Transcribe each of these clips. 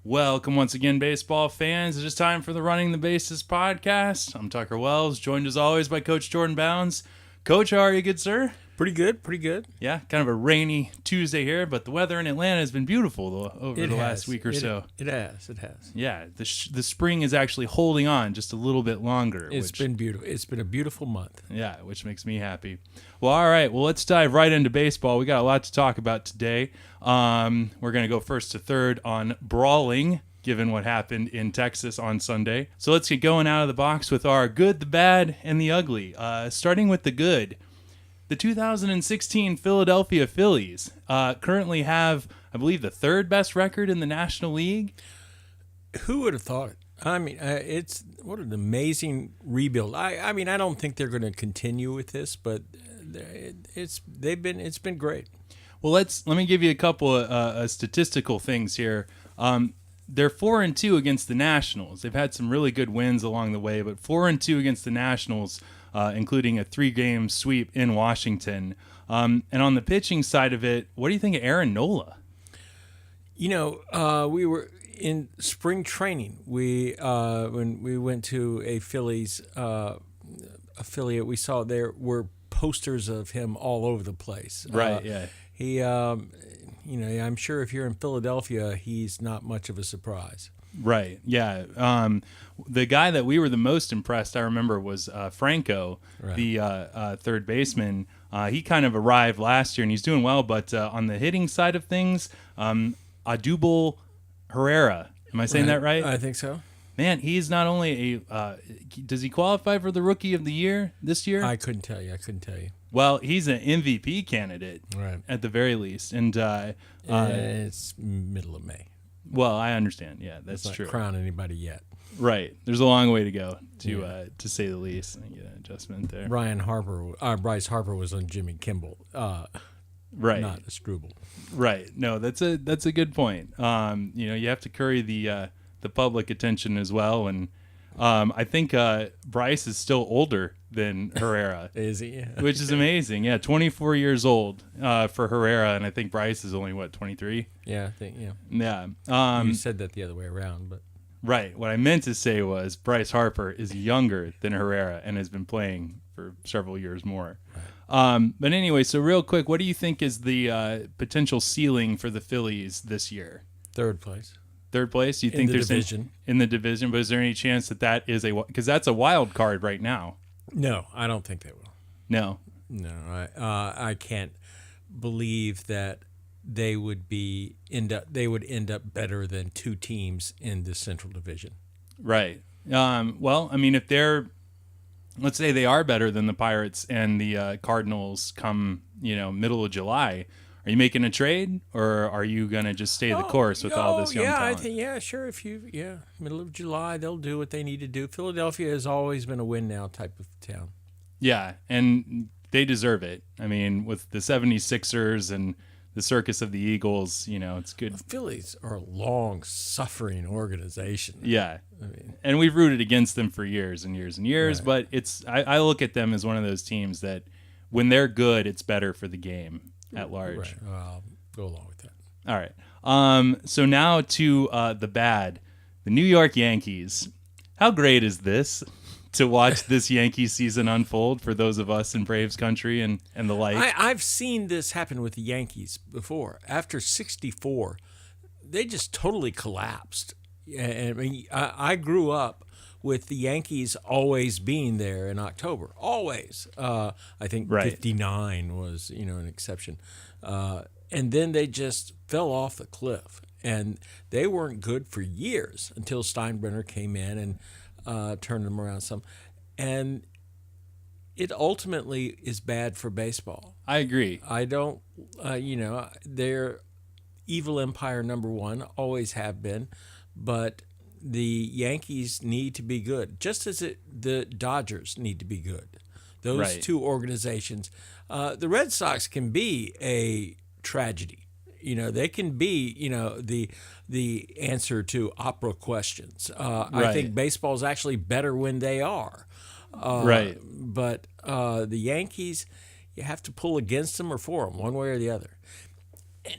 Welcome once again, baseball fans. It is time for the Running the Bases podcast. I'm Tucker Wells, joined as always by Coach Jordan Bounds. Coach, how are you, good sir? Pretty good. Yeah, kind of a rainy Tuesday here, but the weather in Atlanta has been beautiful over the last week or so. It has. Yeah, the spring is actually holding on just a little bit longer. It's been beautiful. It's been a beautiful month. Yeah, which makes me happy. Well, all right. Well, let's dive right into baseball. We got a lot to talk about today. We're going to go first to third on Brawling, given what happened in Texas on Sunday. So let's get going out of the box with our good, the bad, and the ugly. Starting with the good. The 2016 Philadelphia Phillies currently have, I believe, the third best record in the National League. Who would have thought it? I mean, it's what an amazing rebuild. I mean, I don't think they're going to continue with this, but it's been great. Well, let me give you a couple of statistical things here. They're 4-2 against the Nationals. They've had some really good wins along the way, but 4-2 against the Nationals, including a 3-game sweep in Washington. And on the pitching side of it, what do you think of Aaron Nola? You know, we were in spring training. When we went to a Phillies affiliate, we saw there were posters of him all over the place. Right, yeah. He, I'm sure if you're in Philadelphia, he's not much of a surprise. Right, yeah. The guy that we were the most impressed, I remember, was Franco, Right. the third baseman. He kind of arrived last year, and he's doing well, but on the hitting side of things, Odubel Herrera, am I saying that right? I think so. Man, he's not only does he qualify for the Rookie of the Year this year? I couldn't tell you. Well, he's an MVP candidate, Right. at the very least. And It's middle of May. well, I understand. Yeah, that's It's not true. crown anybody yet. Right. There's a long way to go, to say the least. I get an adjustment there. Bryce Harper was on Jimmy Kimball, Right. not a Struble. Right. No, that's a good point. You have to curry the public attention as well, and I think Bryce is still older than Herrera. Is he? Which is amazing. Yeah, 24 years old for Herrera, and I think Bryce is only 23. Yeah, I think Yeah. you said that the other way around, but Right. What I meant to say was Bryce Harper is younger than Herrera and has been playing for several years more. Right. But anyway, so real quick, what do you think is the potential ceiling for the Phillies this year? third place. Third place? You think the there's division. In the division, but is there any chance that is because that's a wild card right now? No, I don't think they will. No. I can't believe that they would end up better than two teams in the Central Division. Right. Well, I mean, if let's say they are better than the Pirates and the Cardinals come, middle of July, are you making a trade, or are you going to just stay the course with all this young talent? I think, sure. Middle of July, they'll do what they need to do. Philadelphia has always been a win now type of town. Yeah, and they deserve it. I mean, with the 76ers and the circus of the Eagles, it's good. The Phillies are a long-suffering organization. Yeah, I mean, and we've rooted against them for years and years and years, Right. but I look at them as one of those teams that when they're good, it's better for the game at large. right. I'll go along with that. All right. So now to the bad, the New York Yankees. How great is this to watch this Yankees season unfold for those of us in Braves country and the like? I've seen this happen with the Yankees before. After 64, they just totally collapsed. I mean, I grew up with the Yankees always being there in October, always. I think Right. 59 was, an exception. And then they just fell off the cliff. And they weren't good for years until Steinbrenner came in and turned them around some. And it ultimately is bad for baseball. I agree. I don't, they're evil empire number one, always have been, but the Yankees need to be good, just as the Dodgers need to be good. Those Right. two organizations. The Red Sox can be a tragedy. They can be, the answer to opera questions. I Right. think baseball is actually better when they are. Right. But the Yankees, you have to pull against them or for them, one way or the other. And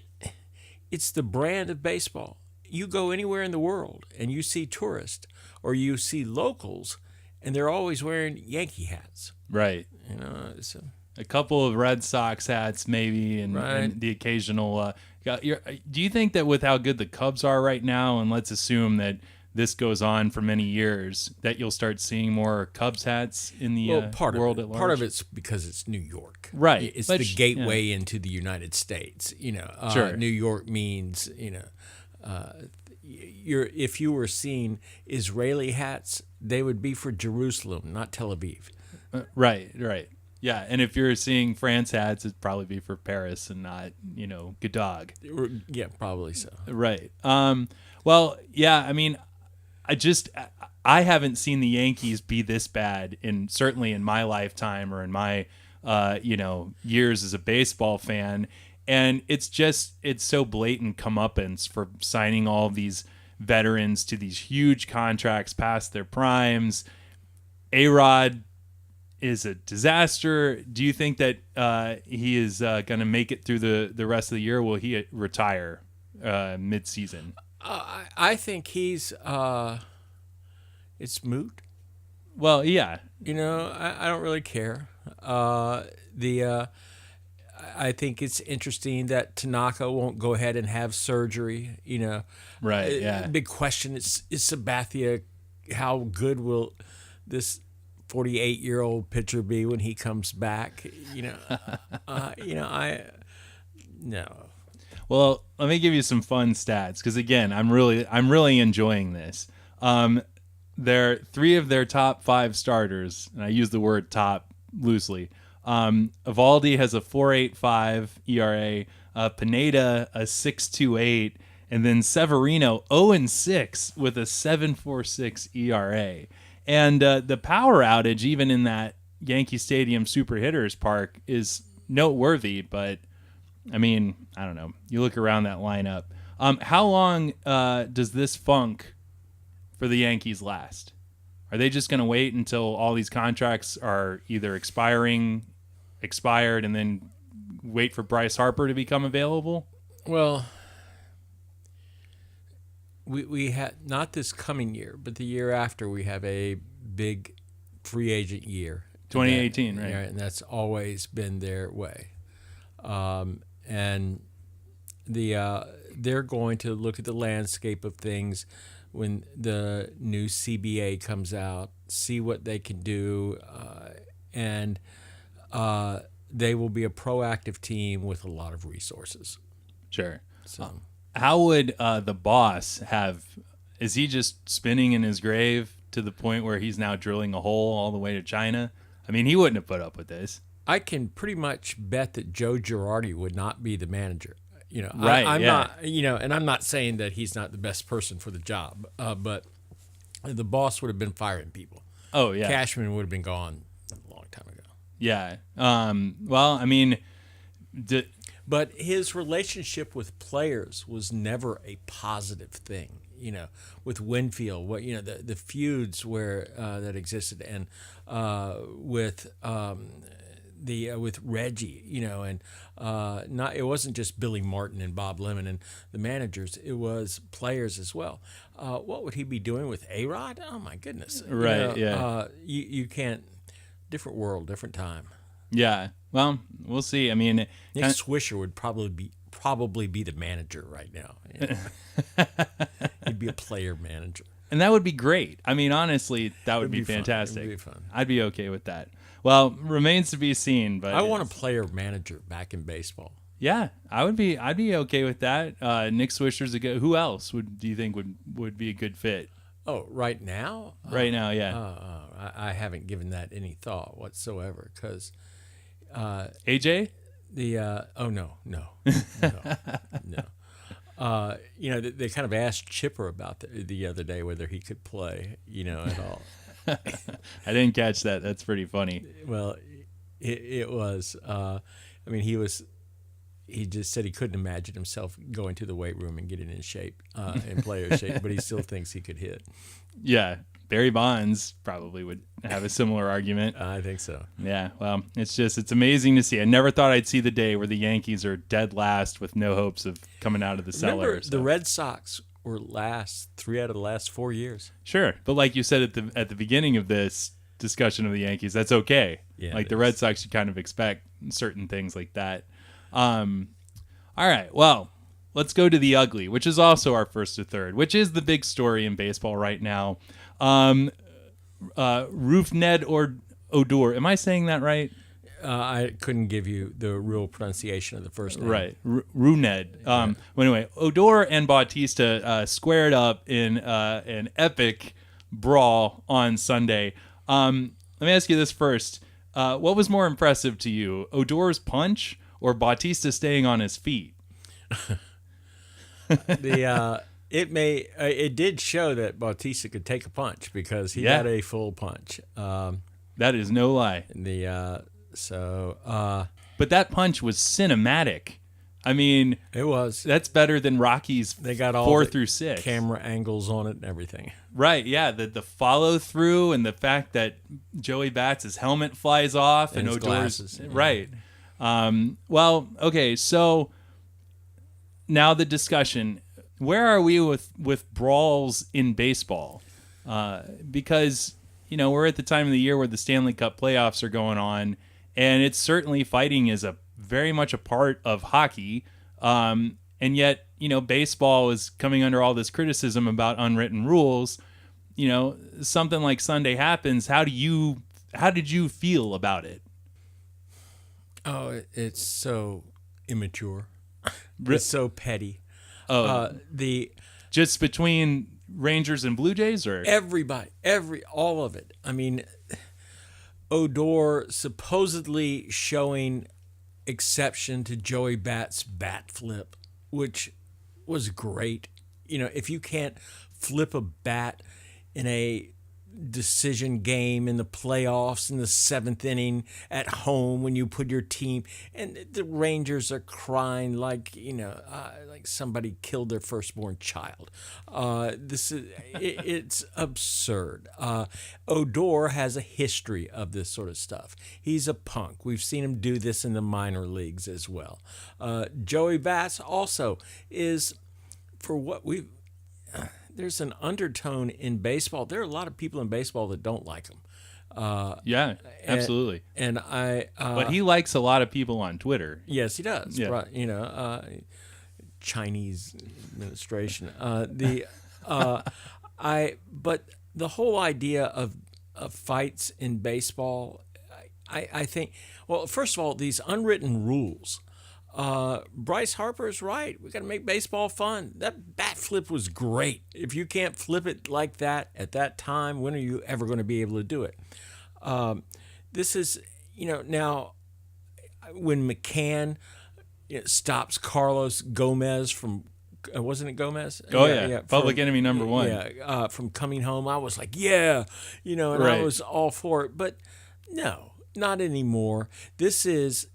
it's the brand of baseball. you go anywhere in the world and you see tourists or you see locals, and they're always wearing Yankee hats. Right. You know, so. A couple of Red Sox hats, maybe, and the occasional. Do you think that with how good the Cubs are right now, and let's assume that this goes on for many years, that you'll start seeing more Cubs hats in the world at large? Part of it's because it's New York. Right. It's the gateway into the United States. You know, Sure. New York means, you know, if you were seeing Israeli hats, they would be for Jerusalem, not Tel Aviv. Right. Yeah, and if you're seeing France hats, it'd probably be for Paris and not, Gadog. Yeah, probably so. Right. Well, yeah, I mean, I haven't seen the Yankees be this bad certainly in my lifetime or in my, years as a baseball fan. And it's so blatant comeuppance for signing all of these veterans to these huge contracts past their primes. A-Rod is a disaster. Do you think that he is going to make it through the rest of the year? Will he retire mid-season? I think he's it's moot. Well, yeah. You know, I don't really care. I think it's interesting that Tanaka won't go ahead and have surgery. You know, right? Yeah. Big question is Sabathia. How good will this 48-year-old pitcher be when he comes back? No. Well, let me give you some fun stats because again, I'm really enjoying this. They're 3 of their top 5 starters, and I use the word top loosely. Evaldi has a 4.85 ERA, Pineda a 6.28, and then Severino 0-6 with a 7.46 ERA. And the power outage, even in that Yankee Stadium Super Hitters Park, is noteworthy. But I mean, I don't know. You look around that lineup. How long does this funk for the Yankees last? Are they just going to wait until all these contracts are either expired, and then wait for Bryce Harper to become available? Well, we had not this coming year, but the year after we have a big free agent year. 2018, right? And that's always been their way. And they're going to look at the landscape of things when the new CBA comes out, see what they can do, and they will be a proactive team with a lot of resources. Sure. So, how would the boss have? Is he just spinning in his grave to the point where he's now drilling a hole all the way to China? I mean, he wouldn't have put up with this. I can pretty much bet that Joe Girardi would not be the manager. You know, right? I'm yeah. not. You know, and I'm not saying that he's not the best person for the job, but the boss would have been firing people. Oh yeah, Cashman would have been gone a long time ago. Yeah. Well, I mean, but his relationship with players was never a positive thing. You know, with Winfield, the feuds that existed, and with Reggie, you know, and it wasn't just Billy Martin and Bob Lemon and the managers; it was players as well. What would he be doing with A-Rod? Oh my goodness! Right? Yeah. You can't. Different world, different time. Yeah. Well, we'll see. I mean, Nick Swisher would probably be the manager right now. You know? He'd be a player manager. And that would be great. I mean, honestly, that would be fantastic. It would be fun. I'd be okay with that. Well, remains to be seen. But I want a player manager back in baseball. Yeah, I'd be okay with that. Nick Swisher's a good. Who else do you think would be a good fit? Oh, right now? Right now, yeah. I haven't given that any thought whatsoever because AJ? No. You know, they kind of asked Chipper about the other day whether he could play, you know, at all. I didn't catch that. That's pretty funny. Well, it was. I mean, he just said he couldn't imagine himself going to the weight room and getting in shape, in player shape, but he still thinks he could hit. Yeah. Barry Bonds probably would have a similar argument. I think so. Yeah. Well, it's amazing to see. I never thought I'd see the day where the Yankees are dead last with no hopes of coming out of the cellar. Remember, the Red Sox or last 3 out of the last 4 years. Sure, but like you said at the beginning of this discussion of the Yankees, that's okay. Yeah, like the Red Sox, you kind of expect certain things like that. All right, well, let's go to the ugly, which is also our first to third, which is the big story in baseball right now. Ned or Odor. Am I saying that right? I couldn't give you the real pronunciation of the first name. Right, Runed. Well, anyway, Odor and Bautista squared up in an epic brawl on Sunday. Let me ask you this first. What was more impressive to you, Odor's punch or Bautista staying on his feet? It did show that Bautista could take a punch because he got a full punch. That is no lie. But that punch was cinematic. I mean, it was. That's better than Rocky's. They got all 4 through 6 camera angles on it and everything. Right? Yeah. The follow through and the fact that Joey Bats' helmet flies off and his Odor's glasses. Right. Well, okay. So now the discussion. Where are we with brawls in baseball? Because we're at the time of the year where the Stanley Cup playoffs are going on, and it's certainly fighting is very much a part of hockey. And yet, baseball is coming under all this criticism about unwritten rules. Something like Sunday happens. How did you feel about it? Oh, it's so immature. It's so petty. Just between Rangers and Blue Jays, or everybody, all of it. I mean, Odor supposedly showing exception to Joey Bats' bat flip, which was great. If you can't flip a bat in a decision game in the playoffs in the 7th inning at home when you put your team, and the Rangers are crying like somebody killed their firstborn child. It's absurd. Odor has a history of this sort of stuff. He's a punk. We've seen him do this in the minor leagues as well. Joey Bats also is, for what we've there's an undertone in baseball. There are a lot of people in baseball that don't like him. Yeah, absolutely. But he likes a lot of people on Twitter. Yes, he does. Yeah. Right, Chinese administration. But the whole idea of fights in baseball, I think. Well, first of all, these unwritten rules. Bryce Harper is right. We got to make baseball fun. That bat flip was great. If you can't flip it like that at that time, when are you ever going to be able to do it? This is, now when McCann stops Carlos Gomez from, wasn't it Gomez? Oh, yeah. Public enemy number one. Yeah, from coming home, I was like, and right. I was all for it. But no, not anymore. This is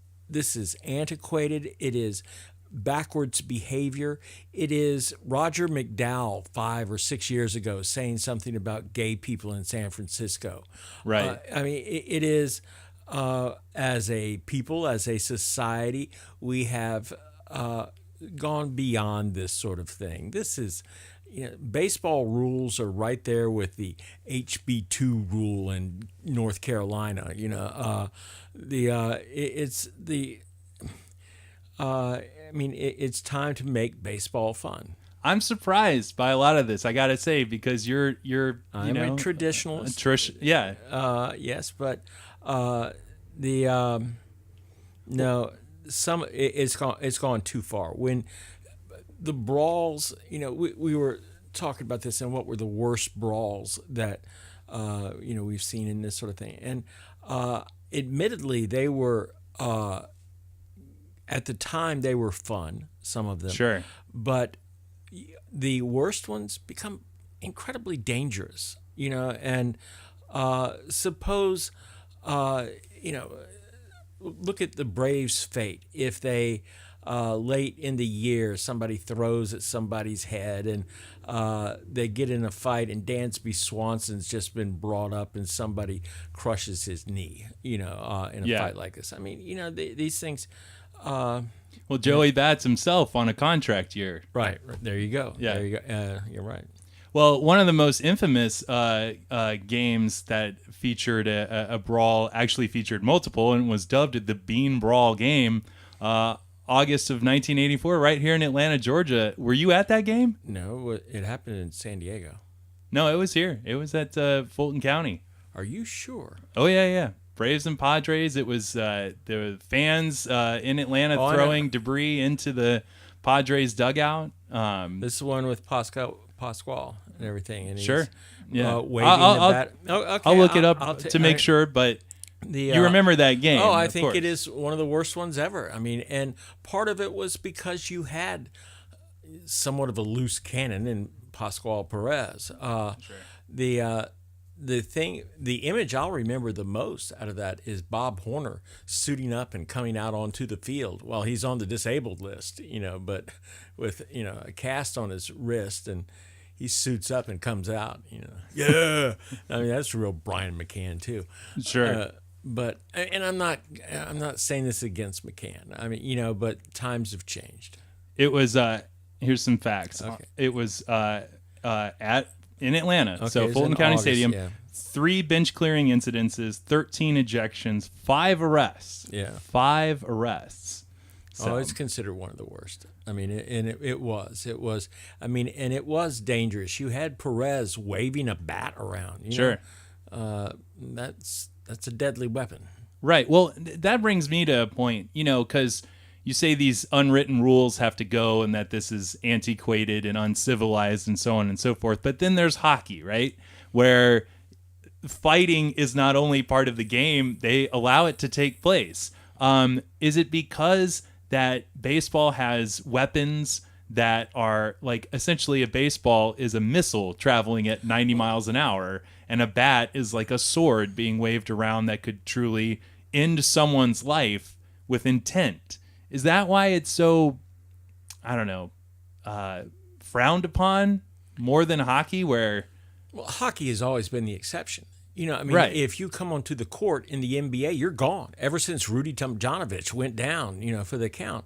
antiquated. It is backwards behavior. It is Roger McDowell 5 or 6 years ago saying something about gay people in San Francisco. Right. It is, as a people, as a society, we have gone beyond this sort of thing. This is, baseball rules are right there with the HB2 rule in North Carolina. It's time to make baseball fun. I'm surprised by a lot of this, I got to say, because you're I'm a traditionalist. Yes, but it's gone too far. When the brawls, we were talking about this and what were the worst brawls that we've seen in this sort of thing, and admittedly they were at the time they were fun, some of them, sure, but the worst ones become incredibly dangerous, and suppose look at the Braves' fate if they late in the year somebody throws at somebody's head and they get in a fight and Dansby Swanson's just been brought up and somebody crushes his knee, in a fight like this. These things. Well, Joey Bats himself on a contract year. Right. There you go. Yeah. There you go. You're right. Well, one of the most infamous games that featured a brawl, actually featured multiple, and was dubbed the Bean Brawl game, August of 1984, right here in Atlanta, Georgia. Were you at that game? No, it happened in San Diego. No, it was here. It was at Fulton County. Are you sure? Oh, yeah. Braves and Padres. It was the fans in Atlanta throwing debris into the Padres dugout. This is the one with Pasquale and everything. And Sure. Yeah. Waving the bat. Oh, okay, I'll look it up to make sure, but you remember that game. Oh, I think it is one of the worst ones ever. I mean, and part of it was because you had somewhat of a loose cannon in Pasquale Perez. Sure. The image I'll remember the most out of that is Bob Horner suiting up and coming out onto the field. Well, he's on the disabled list, but with, a cast on his wrist, and he suits up and comes out, Yeah. I mean, that's real Brian McCann too. Sure. But I'm not saying this against McCann. I mean, but times have changed. It was here's some facts. Okay. It was in Atlanta, Okay, so it was Fulton in County August, Stadium. yeah. 3 bench clearing incidences, 13 ejections, 5 arrests. Yeah. 5 arrests. So, It's considered one of the worst. I mean, it was. I mean, and it was dangerous. You had Perez waving a bat around. Sure. That's a deadly weapon. Right. Well, that brings me to a point, because you say these unwritten rules have to go and that this is antiquated and uncivilized and so on and so forth. But then there's hockey, right? Where fighting is not only part of the game, they allow it to take place. Is it because that baseball has weapons that are like essentially a baseball is a missile traveling at 90 miles an hour and a bat is like a sword being waved around that could truly end someone's life with intent? Is that why it's so, I don't know, frowned upon more than hockey where... Well, hockey has always been the exception. Right. If you come onto the court in the NBA, you're gone. Ever since Rudy Tomjanovich went down, for the count,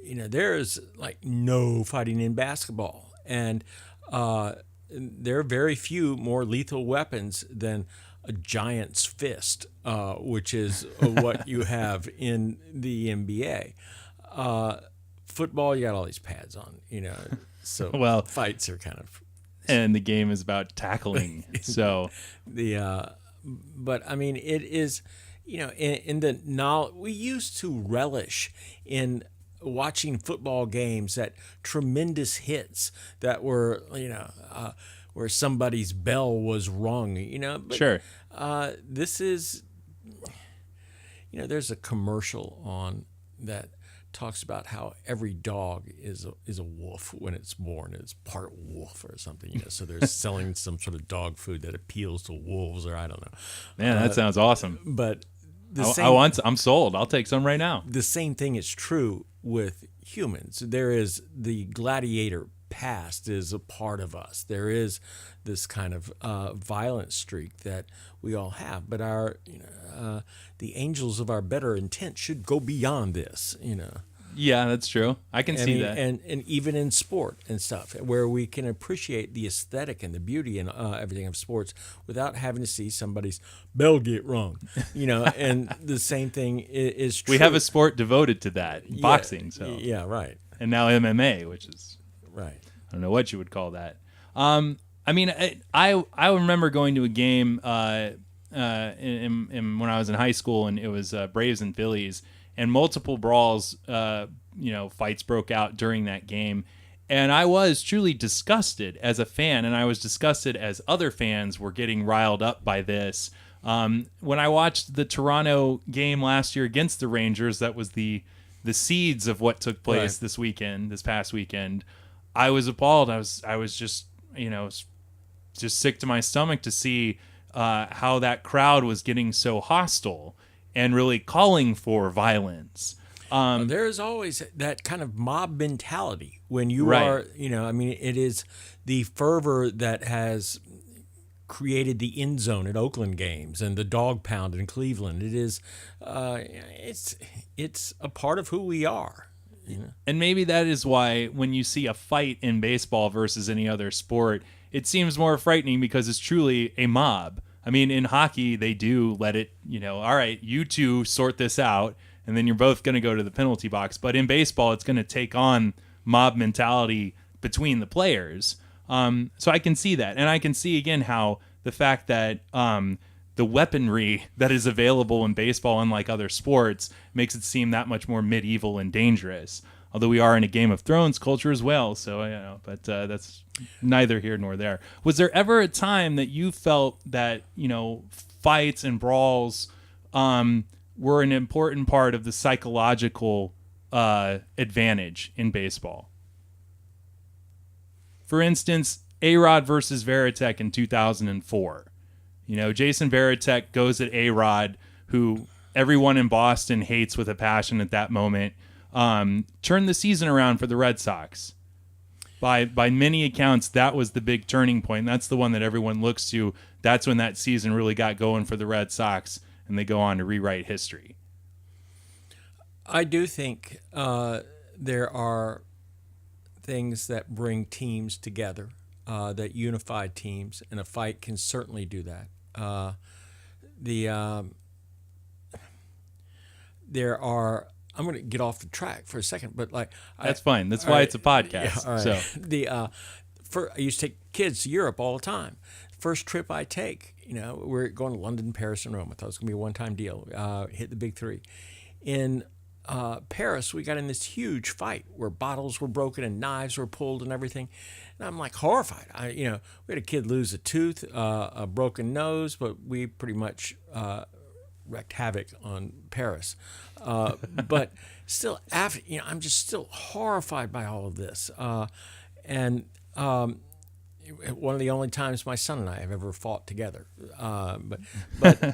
there's like no fighting in basketball. And there are very few more lethal weapons than a giant's fist, which is what you have in the NBA. Football, you got all these pads on, so Well, fights are kind of... And the game is about tackling. So but I mean, it is, in the knowledge, we used to relish in watching football games at tremendous hits that were, where somebody's bell was rung, But, sure. This is, there's a commercial on that talks about how every dog is a wolf when it's born. It's part wolf or something, So they're selling some sort of dog food that appeals to wolves, or I don't know. Man, that sounds awesome. But I'm sold. I'll take some right now. The same thing is true with humans. There is the gladiator past is a part of us. There is this kind of violent streak that we all have, but our the angels of our better intent should go beyond this. Yeah, that's true. I can see that. And even in sport and stuff, where we can appreciate the aesthetic and the beauty and everything of sports without having to see somebody's bell get rung, and the same thing is true. We have a sport devoted to that, boxing. So yeah, right. And now MMA, which is right. I don't know what you would call that. I mean, I remember going to a game in when I was in high school, and it was Braves and Phillies, and multiple brawls, fights broke out during that game, and I was truly disgusted as a fan, and I was disgusted as other fans were getting riled up by this. When I watched the Toronto game last year against the Rangers, that was the seeds of what took place this past weekend. I was appalled. I was just sick to my stomach to see how that crowd was getting so hostile and really calling for violence. There is always that kind of mob mentality when you Right. are, it is the fervor that has created the end zone at Oakland games and the dog pound in Cleveland. It is, it's a part of who we are. You know? And maybe that is why when you see a fight in baseball versus any other sport, it seems more frightening because it's truly a mob. I mean, in hockey, they do let it, all right, you two sort this out, and then you're both going to go to the penalty box. But in baseball, it's going to take on mob mentality between the players. So I can see that. And I can see, again, how the fact that the weaponry that is available in baseball, unlike other sports, makes it seem that much more medieval and dangerous. Although we are in a Game of Thrones culture as well. So, but that's neither here nor there. Was there ever a time that you felt that, fights and brawls were an important part of the psychological advantage in baseball? For instance, A-Rod versus Varitek in 2004. Jason Varitek goes at A-Rod, who everyone in Boston hates with a passion at that moment, turned the season around for the Red Sox. By many accounts, that was the big turning point. That's the one that everyone looks to. That's when that season really got going for the Red Sox, and they go on to rewrite history. I do think there are things that bring teams together, that unify teams, and a fight can certainly do that. There are. I'm going to get off the track for a second, but that's fine. That's why it's a podcast. Yeah, all right. So, I used to take kids to Europe all the time. First trip I take, we're going to London, Paris, and Rome. I thought it was going to be a one-time deal. Hit the big three. In Paris, we got in this huge fight where bottles were broken and knives were pulled and everything. And I'm horrified. We had a kid lose a tooth, a broken nose, but we pretty much wreaked havoc on Paris. But still, after I'm just still horrified by all of this. And one of the only times my son and I have ever fought together. But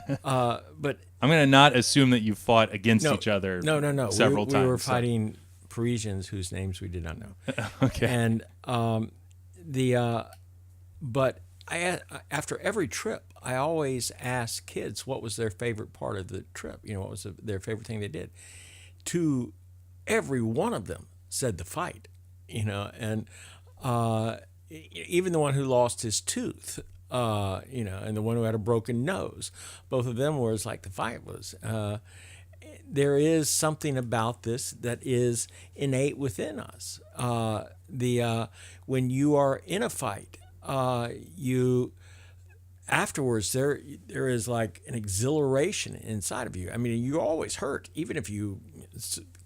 I'm going to not assume that you fought against each other. No. Several times. We were fighting Parisians whose names we did not know. Okay. And but after every trip, I always ask kids what was their favorite part of the trip. What was their favorite thing they did. To every one of them said the fight. And even the one who lost his tooth, and the one who had a broken nose, both of them were like the fight was. There is something about this that is innate within us. When you are in a fight, you afterwards there is like an exhilaration inside of you. I mean, you're always hurt, even if you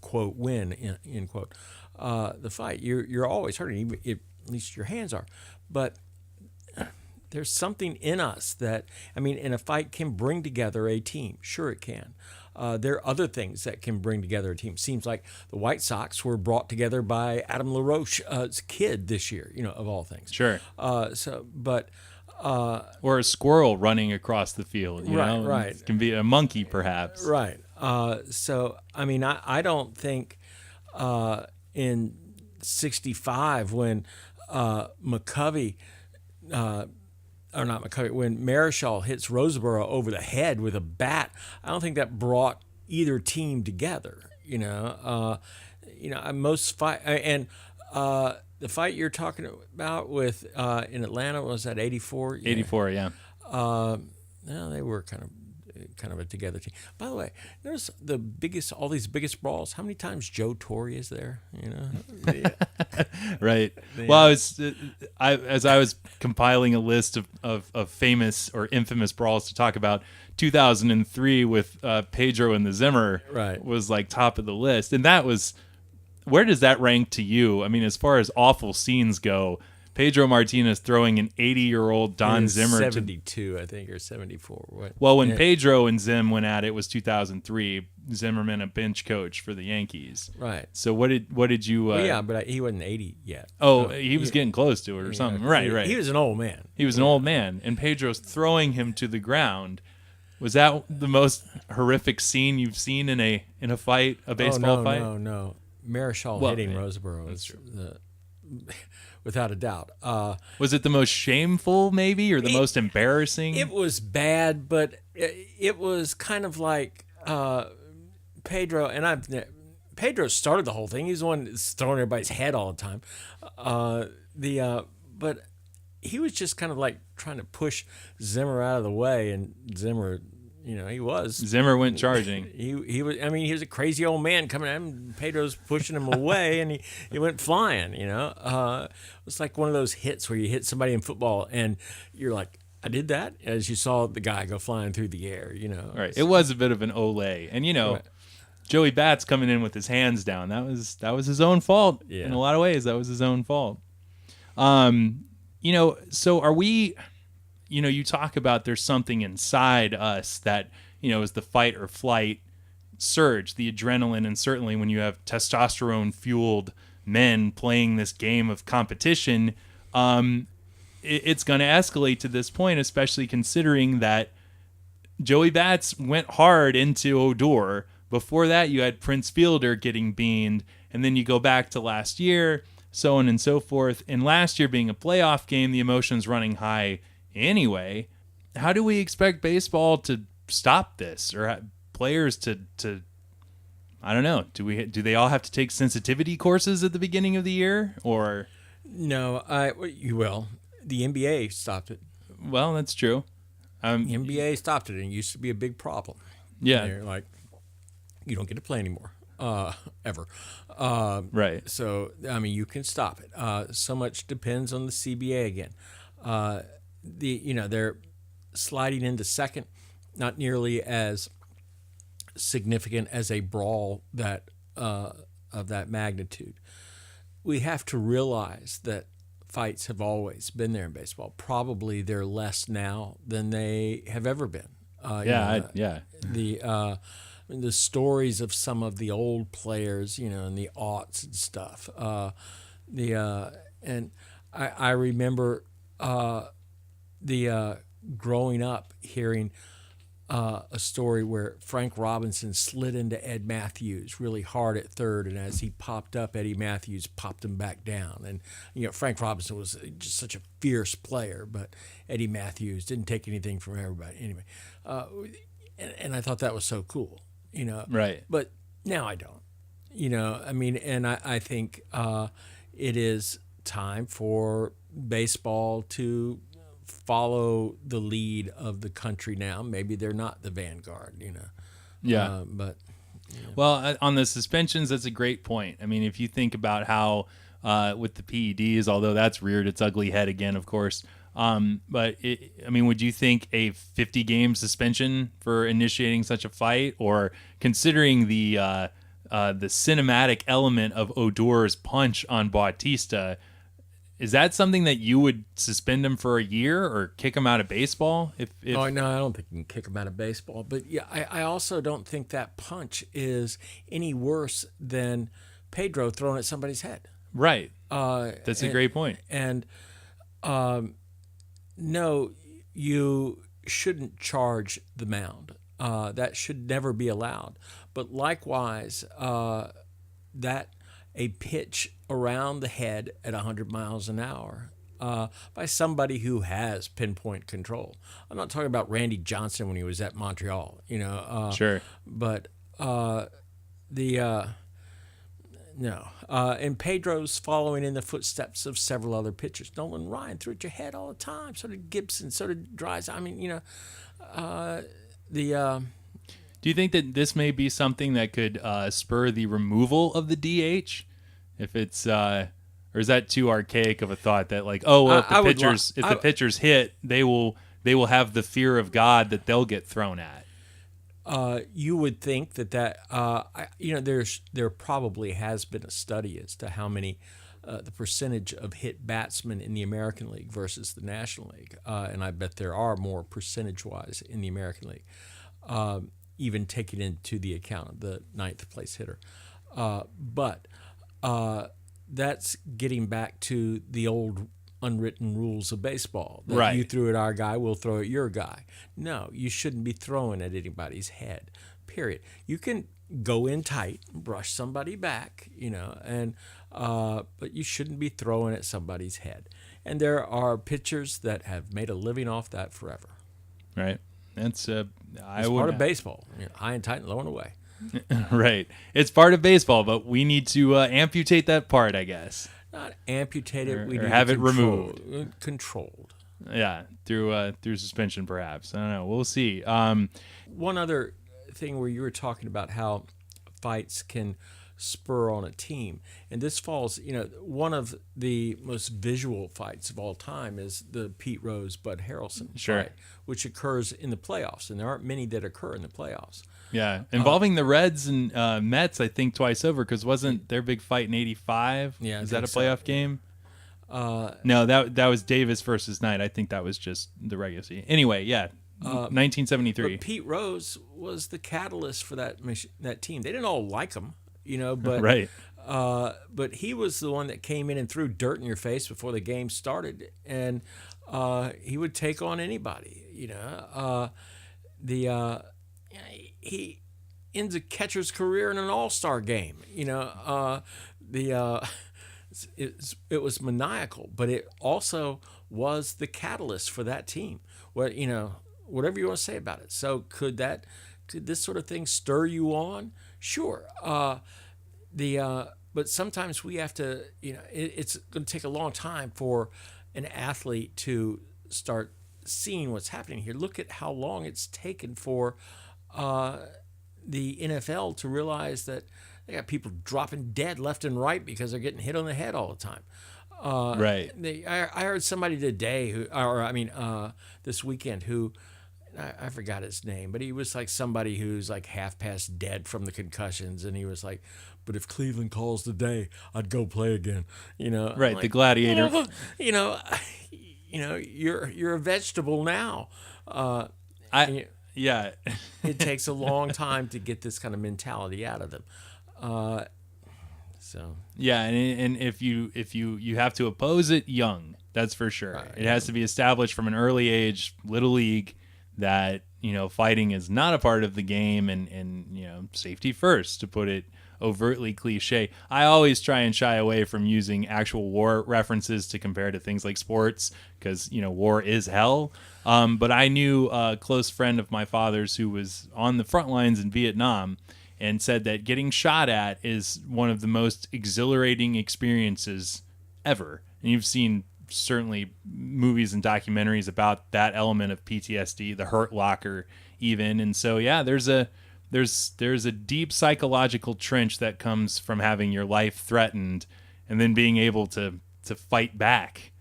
quote win end quote the fight. You're always hurting, at least your hands are. But there's something in us that, and a fight can bring together a team. Sure, it can. There are other things that can bring together a team. Seems like the White Sox were brought together by Adam LaRoche's kid this year, of all things. Sure. Or a squirrel running across the field. Right. It can be a monkey, perhaps. Right. I don't think in '65 when McCovey. When Marichal hits Roseboro over the head with a bat, I don't think that brought either team together. Most fight and the fight you're talking about with in Atlanta was that '84. 84, yeah. They were kind of a together team. By the way, notice all these biggest brawls. How many times Joe Torre is there? Right. Well, as I was compiling a list of famous or infamous brawls to talk about, 2003 with Pedro and the Zimmer was like top of the list, and that was. Where does that rank to you? As far as awful scenes go, Pedro Martinez throwing an 80-year-old Don Zimmer 72, I think, or 74. What? Well, when Pedro and Zim went at it was 2003. Zimmerman, a bench coach for the Yankees. Right. So what did you? But he wasn't 80 yet. Oh, so he was getting close to it or something. Right. He was an old man. He was an old man, and Pedro's throwing him to the ground. Was that the most horrific scene you've seen in a fight, a baseball fight? No. Marichal hitting Roseboro is without a doubt. Was it the most shameful, maybe, or the most embarrassing? It was bad, but it was kind of like Pedro, and Pedro started the whole thing. He's the one that's throwing everybody's head all the time. But he was just kind of like trying to push Zimmer out of the way, and Zimmer, Zimmer went charging. He was. I mean, he was a crazy old man coming at him. Pedro's pushing him away, and he went flying. It was like one of those hits where you hit somebody in football, and you're like, I did that, as you saw the guy go flying through the air. Right. It was a bit of an Olay, and Right. Joey Bats coming in with his hands down. That was his own fault. Yeah. In a lot of ways, that was his own fault. So are we? You talk about there's something inside us that, is the fight or flight surge, the adrenaline. And certainly when you have testosterone fueled men playing this game of competition, it's going to escalate to this point, especially considering that Joey Bats went hard into Odor. Before that, you had Prince Fielder getting beaned. And then you go back to last year, so on and so forth. And last year being a playoff game, the emotions running high anyway. How do we expect baseball to stop this, or players to I don't know, do they all have to take sensitivity courses at the beginning of the year, or No, you will. The NBA stopped it. well, that's true. The NBA stopped it, and it used to be a big problem. Yeah. They're like, you don't get to play anymore, ever. Right. So, I mean, you can stop it. So much depends on the CBA again. They're sliding into second, not nearly as significant as a brawl that of that magnitude. We have to realize that fights have always been there in baseball. Probably they're less now than they have ever been. The stories of some of the old players, in the aughts and stuff. And I remember growing up hearing a story where Frank Robinson slid into Ed Matthews really hard at third, and as he popped up, Eddie Matthews popped him back down. And Frank Robinson was just such a fierce player, but Eddie Matthews didn't take anything from everybody anyway. And I thought that was so cool, Right. But now I don't, and I think it is time for baseball to follow the lead of the country now. Maybe they're not the vanguard, Yeah. But Well, on the suspensions, that's a great point. I mean, if you think about how with the PEDs, although that's reared its ugly head again, of course. But would you think a 50-game suspension for initiating such a fight, or considering the cinematic element of Odor's punch on Bautista? Is that something that you would suspend him for a year or kick him out of baseball? No, I don't think you can kick him out of baseball. But yeah, I also don't think that punch is any worse than Pedro throwing at somebody's head. Right. That's a great point. And no, you shouldn't charge the mound. That should never be allowed. But likewise, that a pitch around the head at 100 miles an hour by somebody who has pinpoint control. I'm not talking about Randy Johnson when he was at Montreal, Sure. But no. And Pedro's following in the footsteps of several other pitchers. Nolan Ryan threw at your head all the time. So did Gibson. So did Dries. I mean, Do you think that this may be something that could spur the removal of the DH? If it's or is that too archaic of a thought that if the pitchers hit, they will have the fear of God that they'll get thrown at? You would think that there probably has been a study as to how many the percentage of hit batsmen in the American League versus the National League, and I bet there are more percentage-wise in the American League, even taking into the account the ninth place hitter. But that's getting back to the old unwritten rules of baseball. That right. You threw at our guy, we'll throw at your guy. No, you shouldn't be throwing at anybody's head, period. You can go in tight, brush somebody back, and but you shouldn't be throwing at somebody's head. And there are pitchers that have made a living off that forever. Right. That's It's part of baseball. High and tight and low and away. Right. It's part of baseball, but we need to amputate that part, I guess. Not amputate it. We or need have to it removed. Controlled. Yeah, through suspension, perhaps. I don't know. We'll see. One other thing where you were talking about how fights can spur on a team, and this falls, one of the most visual fights of all time is the Pete Rose Bud Harrelson fight, which occurs in the playoffs, and there aren't many that occur in the playoffs. Yeah, involving the Reds and Mets, I think twice over, because wasn't their big fight in '85? Yeah, is that a playoff game? No, that was Davis versus Knight. I think that was just the regular season. Anyway, yeah, 1973. But Pete Rose was the catalyst for that team. They didn't all like him, but right. But he was the one that came in and threw dirt in your face before the game started, and he would take on anybody. He ends a catcher's career in an all-star game. It was maniacal, but it also was the catalyst for that team. Whatever you want to say about it. So could this sort of thing stir you on? Sure. But sometimes we have to. It's going to take a long time for an athlete to start seeing what's happening here. Look at how long it's taken for the NFL to realize that they got people dropping dead left and right because they're getting hit on the head all the time. Right. I heard somebody today this weekend who, I forgot his name, but he was like somebody who's like half past dead from the concussions, and he was like, "But if Cleveland calls today, I'd go play again." Right. Like, the gladiator. You're a vegetable now. Yeah. It takes a long time to get this kind of mentality out of them. Yeah, and if you have to oppose it young, that's for sure. It has to be established from an early age, little league, that fighting is not a part of the game, and safety first, to put it overtly cliche. I always try and shy away from using actual war references to compare to things like sports, because war is hell. But I knew a close friend of my father's who was on the front lines in Vietnam, and said that getting shot at is one of the most exhilarating experiences ever. And you've seen certainly movies and documentaries about that element of PTSD, the Hurt Locker even. And so, yeah, there's a deep psychological trench that comes from having your life threatened and then being able to fight back.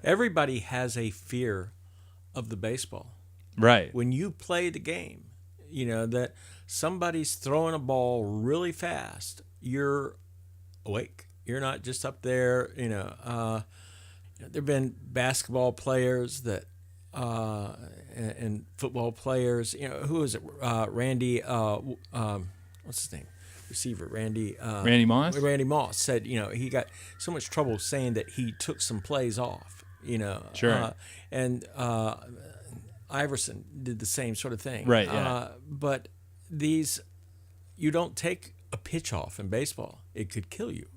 Everybody has a fear of the baseball. Right. When you play the game, that somebody's throwing a ball really fast, you're awake. You're not just up there. There have been basketball players that and football players. Who is it? Randy. What's his name? Receiver Randy. Randy Moss. Randy Moss said, he got so much trouble saying that he took some plays off. Sure. Iverson did the same sort of thing. Right, yeah. But you don't take a pitch off in baseball. It could kill you.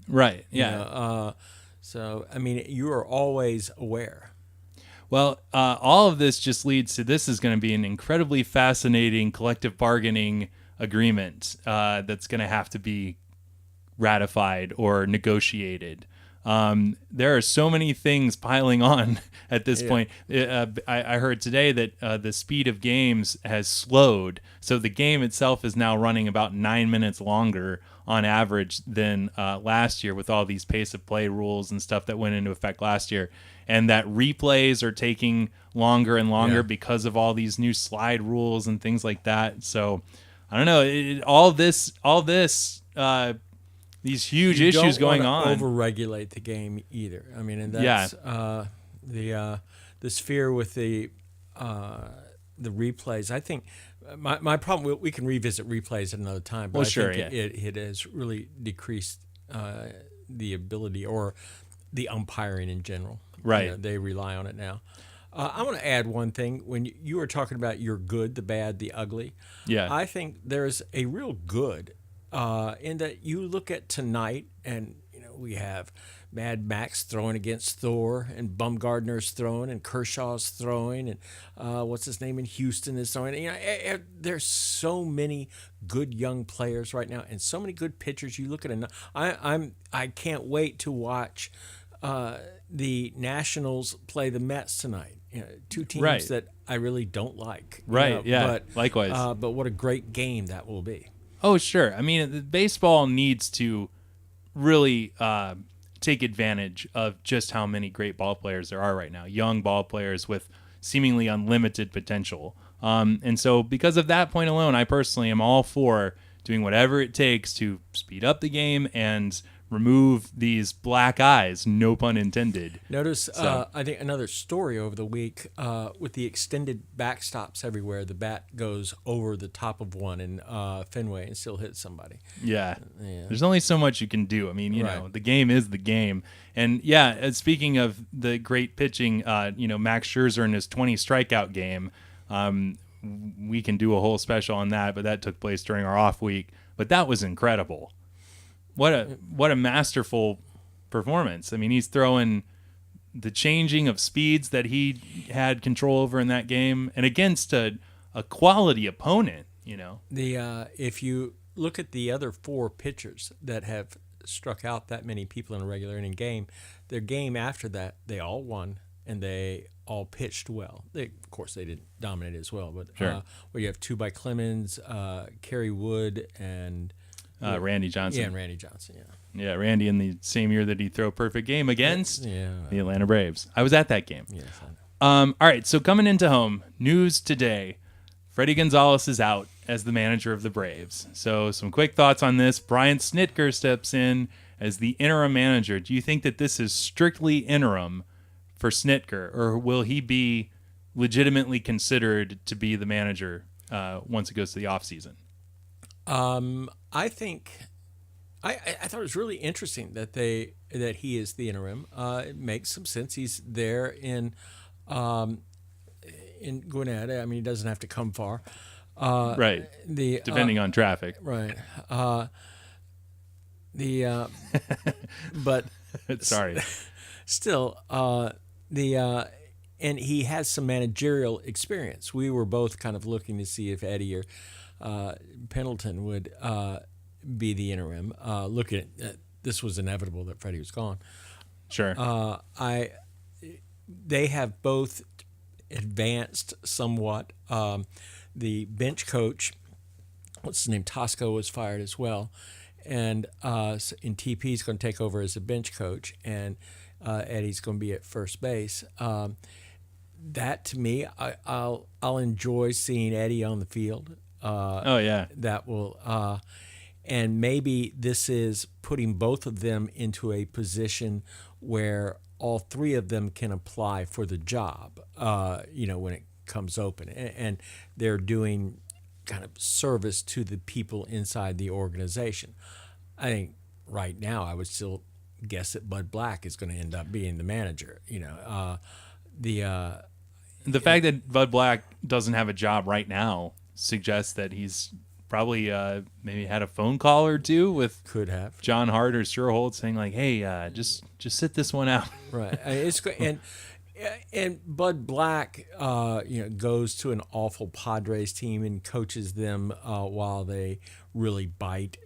Right, yeah. You are always aware. Well, all of this just leads to, this is going to be an incredibly fascinating collective bargaining agreement that's going to have to be ratified or negotiated. There are so many things piling on at this point. I heard today that the speed of games has slowed. So the game itself is now running about 9 minutes longer on average than last year, with all these pace of play rules and stuff that went into effect last year. And that replays are taking longer and longer because of all these new slide rules and things like that. So I don't know. All this these huge issues going on. Overregulate the game either. I mean, and that's this fear with the replays. I think my problem. We can revisit replays at another time. But I think it has really decreased the ability or the umpiring in general. Right. They rely on it now. I want to add one thing. When you were talking about your good, the bad, the ugly, yeah, I think there's a real good in that you look at tonight, and we have Mad Max throwing against Thor, and Bumgardner's throwing, and Kershaw's throwing, and what's his name in Houston is throwing. There's so many good young players right now, and so many good pitchers. You look at it. I can't wait to watch the Nationals play the Mets tonight. Two teams that I really don't like. Right. Yeah. But, likewise. But what a great game that will be. Oh, sure. I mean, baseball needs to really take advantage of just how many great ball players there are right now. Young ball players with seemingly unlimited potential. And so because of that point alone, I personally am all for doing whatever it takes to speed up the game and remove these black eyes, no pun intended. Notice, I think another story over the week with the extended backstops everywhere. The bat goes over the top of one in Fenway and still hits somebody. Yeah. There's only so much you can do. I mean, you Right. know, the game is the game. And speaking of the great pitching, Max Scherzer in his 20 strikeout game, we can do a whole special on that, but that took place during our off week. But that was incredible. What a masterful performance. I mean, he's throwing the changing of speeds that he had control over in that game, and against a quality opponent, If you look at the other four pitchers that have struck out that many people in a regular inning game, their game after that, they all won, and they all pitched well. Of course, they didn't dominate as well, but Sure. where you have two by Clemens, Kerry Wood, and Randy Johnson. Yeah, and Randy Johnson, yeah. Yeah, Randy in the same year that he threw a perfect game against Yeah. the Atlanta Braves. I was at that game. Yes, I know. All right, so coming into home, news today. Freddie Gonzalez is out as the manager of the Braves. So some quick thoughts on this. Brian Snitker steps in as the interim manager. Do you think that this is strictly interim for Snitker, or will he be legitimately considered to be the manager once it goes to the offseason? I think I thought it was really interesting that he is the interim. It makes some sense. He's there in Gwinnett. I mean, he doesn't have to come far. Right. Depending on traffic. Right. But Sorry. still, and he has some managerial experience. We were both kind of looking to see if Eddie or Pendleton would be the interim. Looking at this was inevitable that Freddie was gone. Sure. They have both advanced somewhat. The bench coach, what's his name, Tosco, was fired as well, and TP is going to take over as a bench coach, and Eddie's going to be at first base. That to me, I'll enjoy seeing Eddie on the field. Oh yeah. That will, and maybe this is putting both of them into a position where all three of them can apply for the job. When it comes open, and they're doing kind of service to the people inside the organization. I think right now I would still guess that Bud Black is going to end up being the manager. The fact that Bud Black doesn't have a job right now suggests that he's probably maybe had a phone call or two with could have John Hart or Sherholt saying like, "Hey, just sit this one out." Right. It's and Bud Black, goes to an awful Padres team and coaches them while they really bite.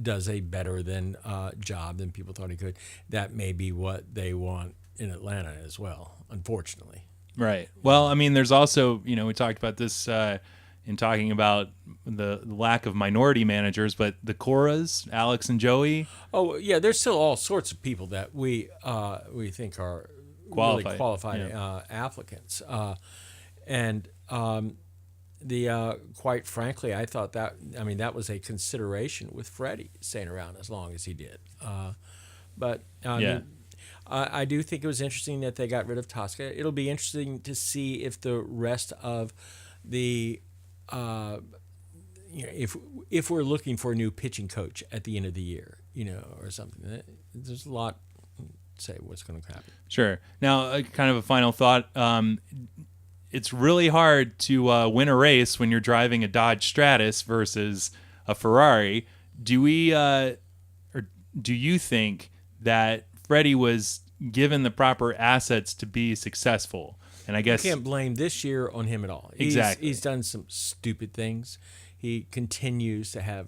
Does a better than job than people thought he could. That may be what they want in Atlanta as well, unfortunately. Right. Well, I mean, there's also, we talked about this in talking about the lack of minority managers, but the Coras, Alex and Joey. Oh yeah, there's still all sorts of people that we think are really qualified applicants, quite frankly, I thought that was a consideration with Freddie staying around as long as he did. I do think it was interesting that they got rid of Tosca. It'll be interesting to see if the rest of the if we're looking for a new pitching coach at the end of the year, or something. There's a lot to say what's going to happen. Sure. Now, kind of a final thought. It's really hard to win a race when you're driving a Dodge Stratus versus a Ferrari. Do we, or do you think that Freddie was given the proper assets to be successful? And I guess you can't blame this year on him at all. Exactly. He's done some stupid things. He continues to have,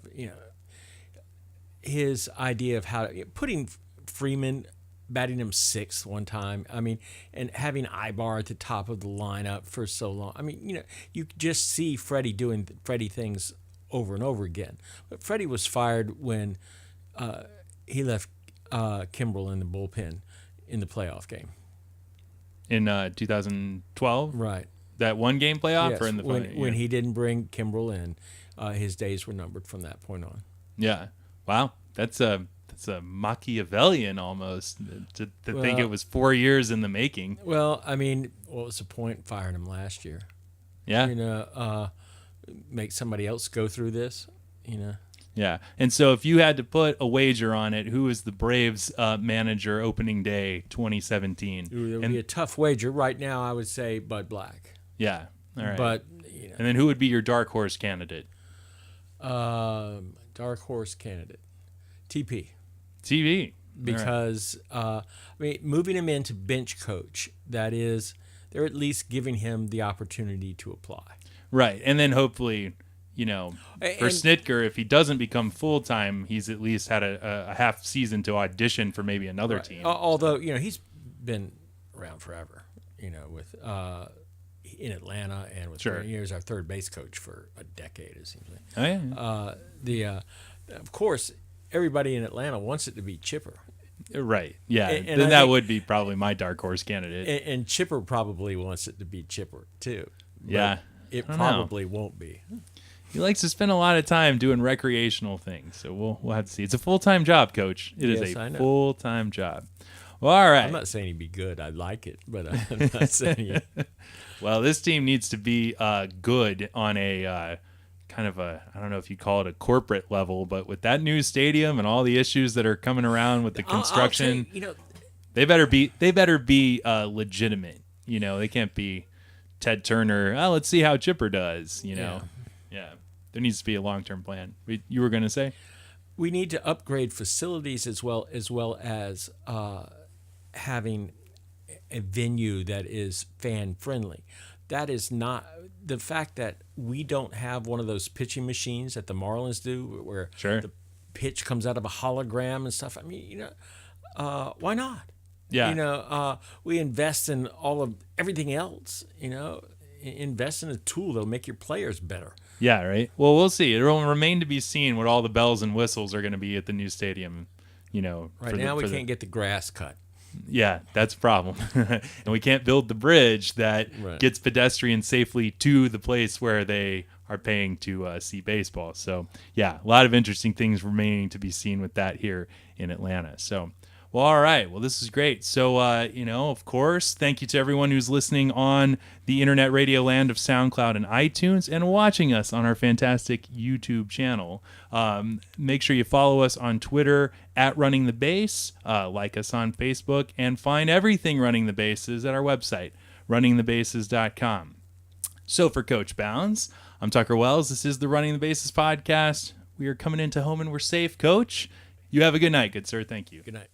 his idea of how to, putting Freeman, batting him sixth one time. I mean, and having Ibar at the top of the lineup for so long. I mean, you just see Freddie doing Freddie things over and over again. But Freddie was fired when he left Kimbrel in the bullpen in the playoff game. In 2012? Right. That one game playoff? Yes, Or in the when he didn't bring Kimbrel in, his days were numbered from that point on. Yeah. Wow. That's a Machiavellian almost to think it was 4 years in the making. Well, I mean, what was the point firing him last year? Yeah. Make somebody else go through this, Yeah. And so if you had to put a wager on it, who is the Braves manager opening day 2017? It would be a tough wager. Right now, I would say Bud Black. Yeah. All right. But, And then who would be your dark horse candidate? Dark horse candidate. TP. TV. Because, moving him into bench coach, that is, they're at least giving him the opportunity to apply. Right. And then hopefully, for Snitker, if he doesn't become full-time, he's at least had a half season to audition for maybe another team. Although, he's been around forever, with in Atlanta and with he was our third base coach for a decade, it seems like. Oh, yeah. Of course, everybody in Atlanta wants it to be Chipper. Right. Yeah. And then that would be probably my dark horse candidate. And Chipper probably wants it to be Chipper, too. Yeah. It probably won't be. He likes to spend a lot of time doing recreational things, so we'll have to see. It's a full-time job, Coach. It is a full-time job. Well, all right. I'm not saying he'd be good. I'd like it, but I'm not saying it. Well, this team needs to be good on a kind of a, I don't know if you call it a corporate level, but with that new stadium and all the issues that are coming around with the construction, they better be legitimate. They can't be Ted Turner. Oh, let's see how Chipper does. Yeah. There needs to be a long-term plan. You were going to say? We need to upgrade facilities as well as having a venue that is fan-friendly. That is not the fact that we don't have one of those pitching machines that the Marlins do, where the pitch comes out of a hologram and stuff. I mean, why not? Yeah. We invest in everything else. Invest in a tool that'll make your players better. Yeah, right. Well, we'll see. It will remain to be seen what all the bells and whistles are going to be at the new stadium. Right now we can't get the grass cut. Yeah, that's a problem. And we can't build the bridge that gets pedestrians safely to the place where they are paying to see baseball. So, yeah, a lot of interesting things remaining to be seen with that here in Atlanta. So, well, all right. Well, this is great. So, of course, thank you to everyone who's listening on the internet radio land of SoundCloud and iTunes and watching us on our fantastic YouTube channel. Make sure you follow us on Twitter at Running the Base, like us on Facebook, and find everything Running the Bases at our website, runningthebases.com. So for Coach Bounds, I'm Tucker Wells. This is the Running the Bases podcast. We are coming into home and we're safe, Coach. You have a good night, good sir. Thank you. Good night.